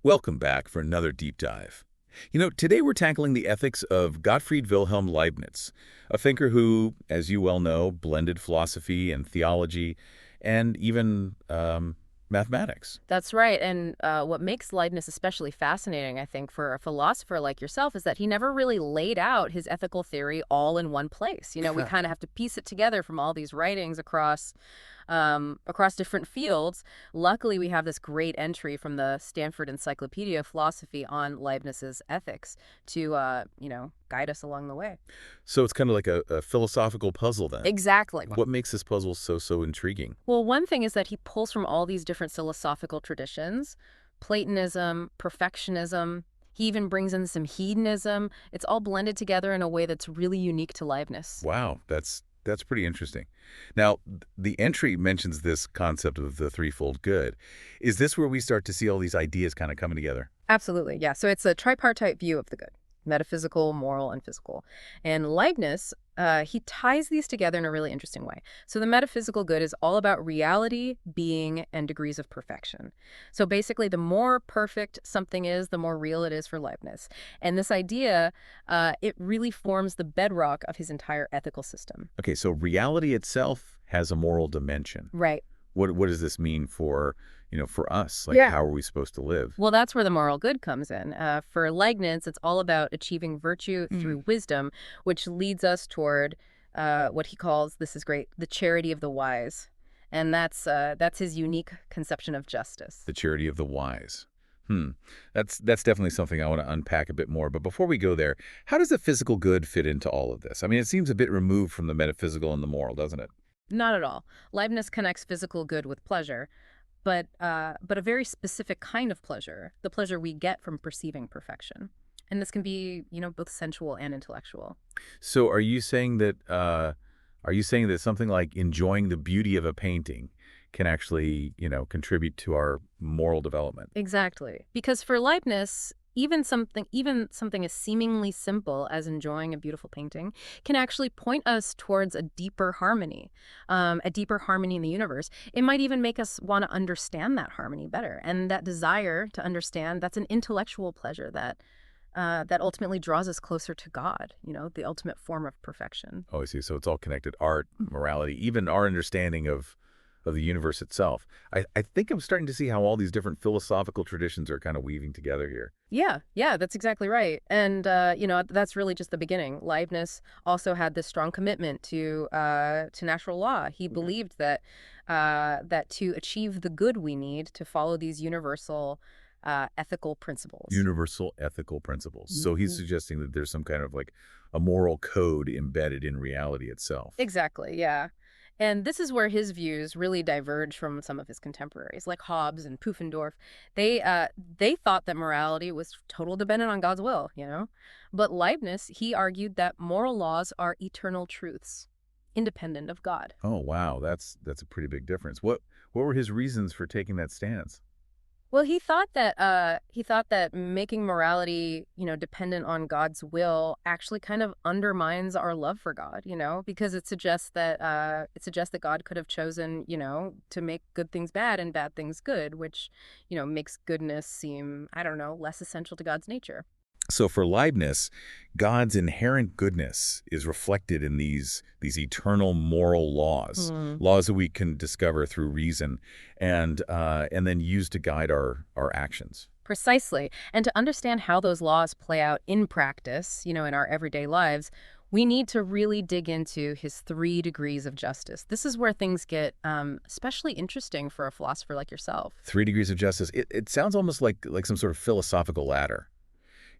Welcome back for another deep dive. Today we're tackling the ethics of Gottfried Wilhelm Leibniz, a thinker who, as you well know, blended philosophy and theology and even mathematics. That's right. And what makes Leibniz especially fascinating, I think, for a philosopher like yourself is that he never really laid out his ethical theory all in one place. We kind of have to piece it together from all these writings across different fields. Luckily, we have this great entry from the Stanford Encyclopedia of Philosophy on Leibniz's ethics to, guide us along the way. So it's kind of like a philosophical puzzle then. Exactly. What makes this puzzle so intriguing? Well, one thing is that he pulls from all these different philosophical traditions, Platonism, perfectionism. He even brings in some hedonism. It's all blended together in a way that's really unique to Leibniz. Wow, that's pretty interesting. Now, the entry mentions this concept of the threefold good. Is this where we start to see all these ideas kind of coming together? Absolutely, yeah. So it's a tripartite view of the good: metaphysical, moral, and physical. And Leibniz, he ties these together in a really interesting way. So the metaphysical good is all about reality, being, and degrees of perfection. So basically, the more perfect something is, the more real it is for Leibniz. And this idea, it really forms the bedrock of his entire ethical system. Okay, so reality itself has a moral dimension. Right. What does this mean for us? Like, Yeah. how are we supposed to live? Well, that's where the moral good comes in. For Leibniz, it's all about achieving virtue through wisdom, which leads us toward what he calls, this is great, the charity of the wise. And that's his unique conception of justice. The charity of the wise. That's definitely something I want to unpack a bit more. But before we go there, how does the physical good fit into all of this? I mean, it seems a bit removed from the metaphysical and the moral, doesn't it? Not at all. Leibniz connects physical good with pleasure, but a very specific kind of pleasure, the pleasure we get from perceiving perfection. And this can be, both sensual and intellectual. So are you saying that something like enjoying the beauty of a painting can actually, contribute to our moral development? Exactly. Because for Leibniz, even something as seemingly simple as enjoying a beautiful painting can actually point us towards a deeper harmony in the universe. It might even make us want to understand that harmony better. And that desire to understand, that's an intellectual pleasure that ultimately draws us closer to God, the ultimate form of perfection. Oh, I see. So it's all connected. Art, morality, even our understanding of the universe itself. I think I'm starting to see how all these different philosophical traditions are kind of weaving together here. Yeah, that's exactly right. And, that's really just the beginning. Leibniz also had this strong commitment to natural law. He believed that to achieve the good we need to follow these universal ethical principles. Universal ethical principles. So he's suggesting that there's some kind of like a moral code embedded in reality itself. Exactly, yeah. And this is where his views really diverge from some of his contemporaries, like Hobbes and Pufendorf. They thought that morality was totally dependent on God's will. But Leibniz, he argued that moral laws are eternal truths, independent of God. Oh, wow. That's a pretty big difference. What were his reasons for taking that stance? Well, he thought that making morality, dependent on God's will actually kind of undermines our love for God, because it suggests that God could have chosen, to make good things bad and bad things good, which, makes goodness seem, I don't know, less essential to God's nature. So for Leibniz, God's inherent goodness is reflected in these eternal moral laws, laws that we can discover through reason and then use to guide our actions. Precisely. And to understand how those laws play out in practice, in our everyday lives, we need to really dig into his 3 degrees of justice. This is where things get especially interesting for a philosopher like yourself. 3 degrees of justice. It sounds almost like some sort of philosophical ladder,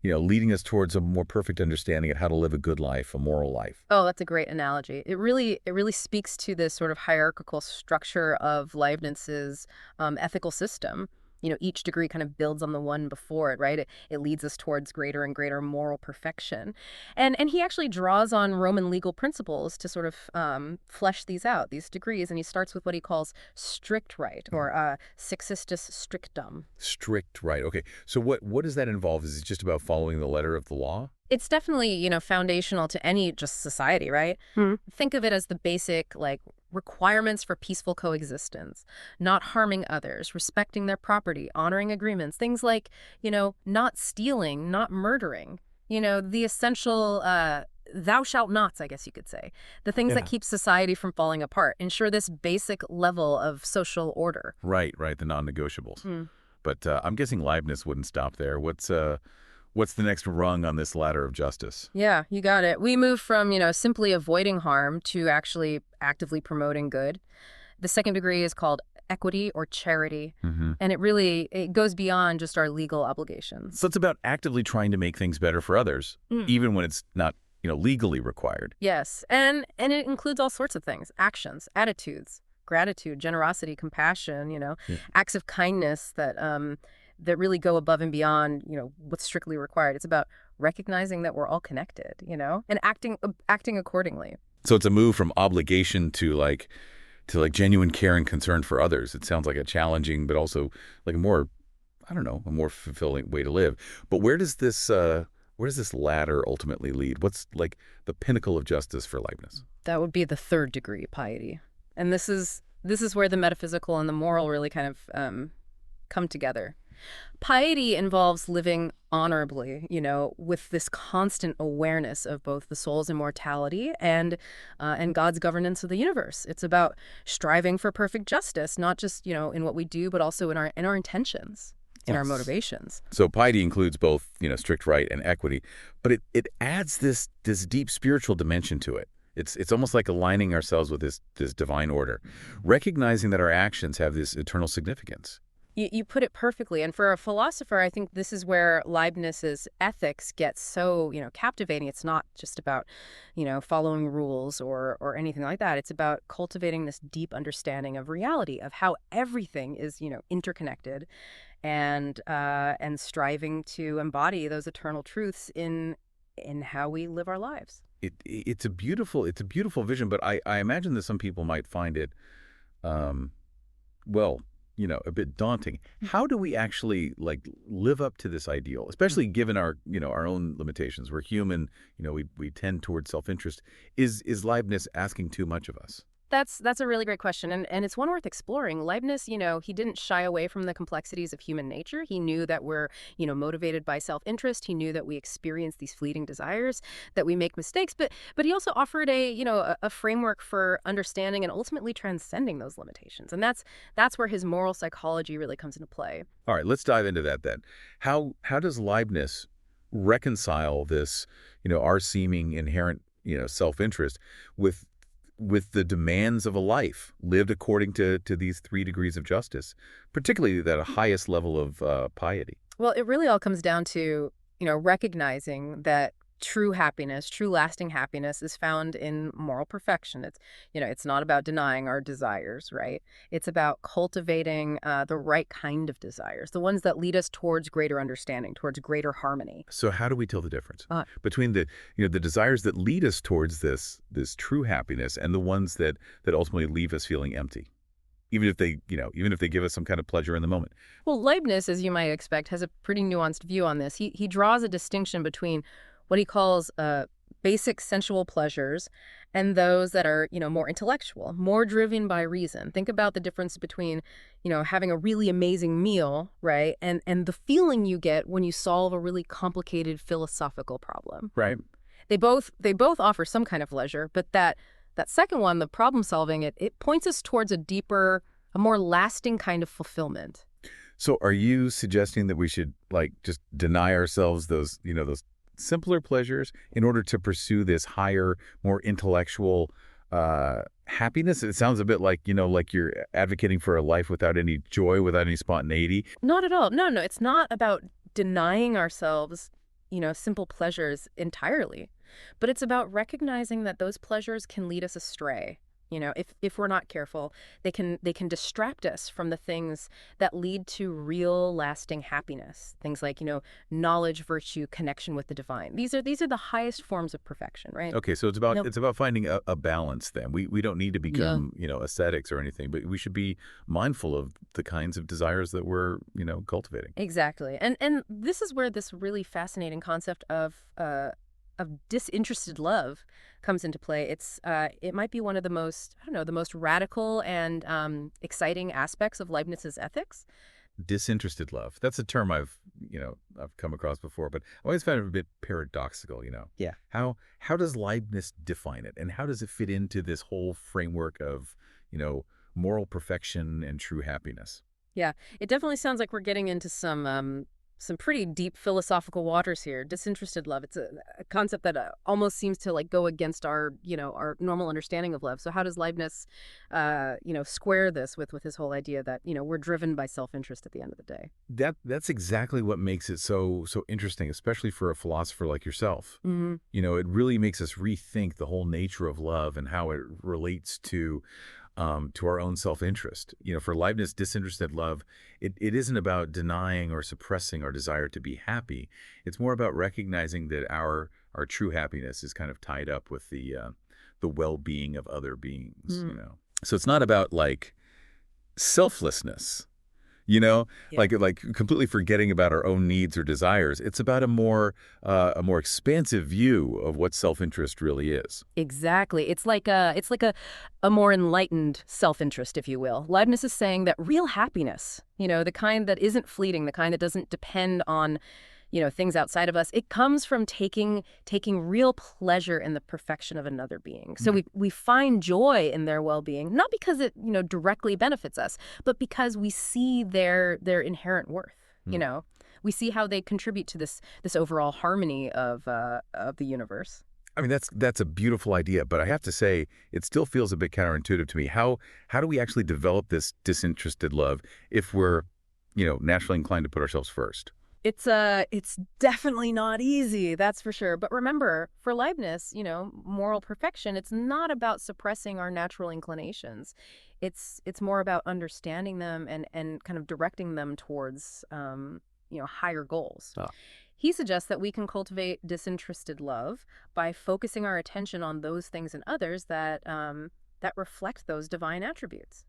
leading us towards a more perfect understanding of how to live a good life, a moral life. Oh, that's a great analogy. It really speaks to this sort of hierarchical structure of Leibniz's ethical system. Each degree kind of builds on the one before it, right? It leads us towards greater and greater moral perfection. And he actually draws on Roman legal principles to sort of flesh these out, these degrees. And he starts with what he calls strict right, or sexistus strictum. Strict right. Okay. So what does that involve? Is it just about following the letter of the law? It's definitely, foundational to any just society, right? Hmm. Think of it as the basic, like, requirements for peaceful coexistence, not harming others, respecting their property, honoring agreements, things like, not stealing, not murdering, the essential thou shalt nots, I guess you could say, the things that Yeah. keep society from falling apart, ensure this basic level of social order. Right, right, the non-negotiables. Hmm. But I'm guessing Leibniz wouldn't stop there. What's the next rung on this ladder of justice? Yeah, you got it. We move from, simply avoiding harm to actually actively promoting good. The second degree is called equity or charity, Hmm. and it goes beyond just our legal obligations. So it's about actively trying to make things better for others, Mm. even when it's not, legally required. Yes, and it includes all sorts of things: actions, attitudes, gratitude, generosity, compassion. Yeah. Acts of kindness that really go above and beyond, what's strictly required. It's about recognizing that we're all connected, and acting accordingly. So it's a move from obligation to genuine care and concern for others. It sounds like a challenging, but also like a more, I don't know, a more fulfilling way to live. But where does this ladder ultimately lead? What's like the pinnacle of justice for Leibniz? That would be the third degree, piety. And this is where the metaphysical and the moral really kind of come together. Piety involves living honorably, with this constant awareness of both the soul's immortality and God's governance of the universe. It's about striving for perfect justice, not just, in what we do, but also in our intentions, in our Yes. motivations. So piety includes both, strict right and equity, but it adds this deep spiritual dimension to it. It's almost like aligning ourselves with this divine order, recognizing that our actions have this eternal significance. You put it perfectly. And for a philosopher, I think this is where Leibniz's ethics gets so, captivating. It's not just about, following rules or anything like that. It's about cultivating this deep understanding of reality, of how everything is, interconnected, and striving to embody those eternal truths in how we live our lives. It's a beautiful vision, but I imagine that some people might find it, well, a bit daunting. How do we actually live up to this ideal, especially given our own limitations? We're human, we tend towards self-interest. Is Leibniz asking too much of us? That's a really great question, and it's one worth exploring. Leibniz, he didn't shy away from the complexities of human nature. He knew that we're, motivated by self-interest. He knew that we experience these fleeting desires, that we make mistakes, but he also offered a framework for understanding and ultimately transcending those limitations. And that's where his moral psychology really comes into play. All right, let's dive into that then. How does Leibniz reconcile this, our seeming inherent, self-interest with the demands of a life lived according to these three degrees of justice, particularly that highest level of piety? Well, it really all comes down to, recognizing that true happiness, true lasting happiness is found in moral perfection. It's not about denying our desires, right? It's about cultivating the right kind of desires, the ones that lead us towards greater understanding, towards greater harmony. So how do we tell the difference Uh, between the desires that lead us towards this true happiness and the ones that ultimately leave us feeling empty, even if they give us some kind of pleasure in the moment? Well, Leibniz, as you might expect, has a pretty nuanced view on this. He draws a distinction between what he calls basic sensual pleasures and those that are, more intellectual, more driven by reason. Think about the difference between, having a really amazing meal, right, and the feeling you get when you solve a really complicated philosophical problem. Right. They both offer some kind of pleasure, but that second one, the problem solving, it points us towards a deeper, a more lasting kind of fulfillment. So are you suggesting that we should just deny ourselves those simpler pleasures in order to pursue this higher, more intellectual happiness? It sounds a bit like you're advocating for a life without any joy, without any spontaneity. Not at all. No, it's not about denying ourselves, simple pleasures entirely, but it's about recognizing that those pleasures can lead us astray, If we're not careful, they can distract us from the things that lead to real lasting happiness. Things like, knowledge, virtue, connection with the divine. These are the highest forms of perfection, right? Okay, so No. it's about finding a balance then. We don't need to Yeah. become, ascetics or anything, but we should be mindful of the kinds of desires that we're, cultivating. Exactly. And this is where this really fascinating concept of disinterested love comes into play. It might be one of the most, I don't know, the most radical and exciting aspects of Leibniz's ethics. Disinterested love. That's a term I've come across before, but I always found it a bit paradoxical. Yeah. How does Leibniz define it, and how does it fit into this whole framework of, moral perfection and true happiness? Yeah, it definitely sounds like we're getting into some pretty deep philosophical waters here. Disinterested love. It's a concept that almost seems to like go against our normal understanding of love. So how does Leibniz, square this with his whole idea that we're driven by self-interest at the end of the day? That's exactly what makes it so interesting, especially for a philosopher like yourself. Hmm. It really makes us rethink the whole nature of love and how it relates to our own self-interest. For Leibniz, disinterested love, it isn't about denying or suppressing our desire to be happy. It's more about recognizing that our true happiness is kind of tied up with the well-being of other beings. So it's not about like selflessness, Yeah. like completely forgetting about our own needs or desires. It's about a more expansive view of what self-interest really is. Exactly. It's like a more enlightened self-interest, if you will. Leibniz is saying that real happiness, the kind that isn't fleeting, the kind that doesn't depend on, things outside of us, it comes from taking real pleasure in the perfection of another being. So we find joy in their well-being, not because it, directly benefits us, but because we see their inherent worth. We see how they contribute to this overall harmony of the universe. I mean, that's a beautiful idea, but I have to say, it still feels a bit counterintuitive to me. How do we actually develop this disinterested love if we're, naturally inclined to put ourselves first? It's definitely not easy, that's for sure. But remember, for Leibniz, moral perfection, it's not about suppressing our natural inclinations. It's more about understanding them and kind of directing them towards higher goals. Oh. He suggests that we can cultivate disinterested love by focusing our attention on those things and others that reflect those divine attributes.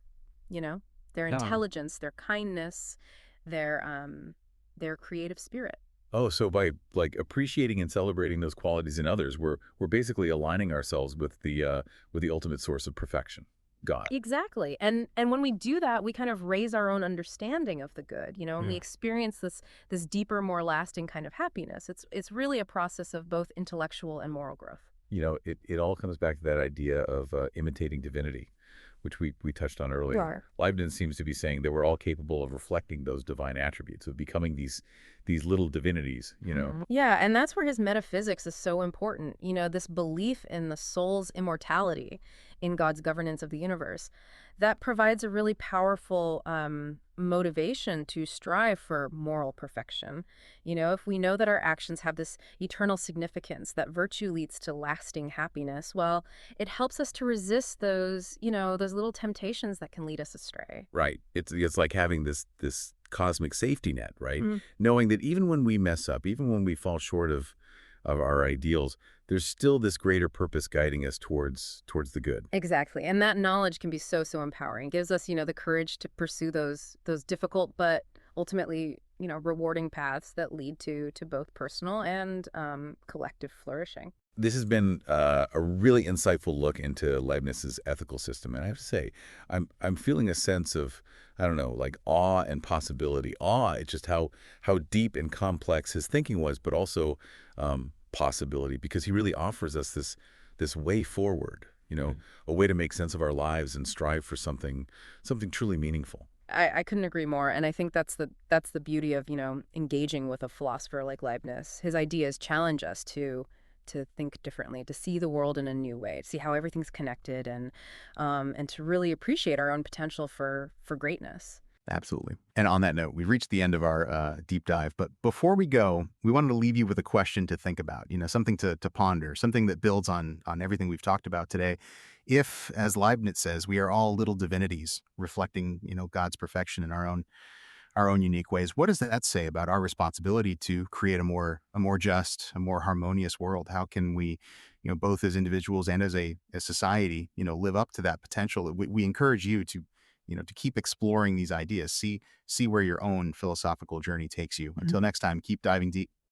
Their Yeah. intelligence, their kindness, their creative spirit. Oh, so by like appreciating and celebrating those qualities in others, we're basically aligning ourselves with the ultimate source of perfection, God. Exactly. And when we do that, we kind of raise our own understanding of the good, and we Yeah. experience this deeper, more lasting kind of happiness. It's really a process of both intellectual and moral growth. It all comes back to that idea of imitating divinity, which we touched on earlier. Sure. Leibniz seems to be saying that we're all capable of reflecting those divine attributes, of becoming these little divinities. Yeah, and that's where his metaphysics is so important. This belief in the soul's immortality, in God's governance of the universe, that provides a really powerful motivation to strive for moral perfection. If we know that our actions have this eternal significance, that virtue leads to lasting happiness, well, it helps us to resist those little temptations that can lead us astray. Right. It's like having this cosmic safety net, right? Mm. Knowing that even when we mess up, even when we fall short of our ideals, there's still this greater purpose guiding us towards the good. Exactly. And that knowledge can be so empowering. It gives us, the courage to pursue those difficult but ultimately, rewarding paths that lead to both personal and collective flourishing. This has been a really insightful look into Leibniz's ethical system, and I have to say, I'm feeling a sense of, I don't know, like awe and possibility. Awe at just how deep and complex his thinking was, but also possibility, because he really offers us this way forward. A way to make sense of our lives and strive for something truly meaningful. I couldn't agree more, and I think that's the beauty of engaging with a philosopher like Leibniz. His ideas challenge us to think differently, to see the world in a new way, to see how everything's connected, and to really appreciate our own potential for greatness. Absolutely. And on that note, we've reached the end of our deep dive. But before we go, we wanted to leave you with a question to think about, something to ponder, something that builds on everything we've talked about today. If, as Leibniz says, we are all little divinities reflecting, God's perfection in our own unique ways, what does that say about our responsibility to create a more just, a more harmonious world? How can we, both as individuals and as a society, live up to that potential? We encourage you to, to keep exploring these ideas, see where your own philosophical journey takes you. Until next time, keep diving deep.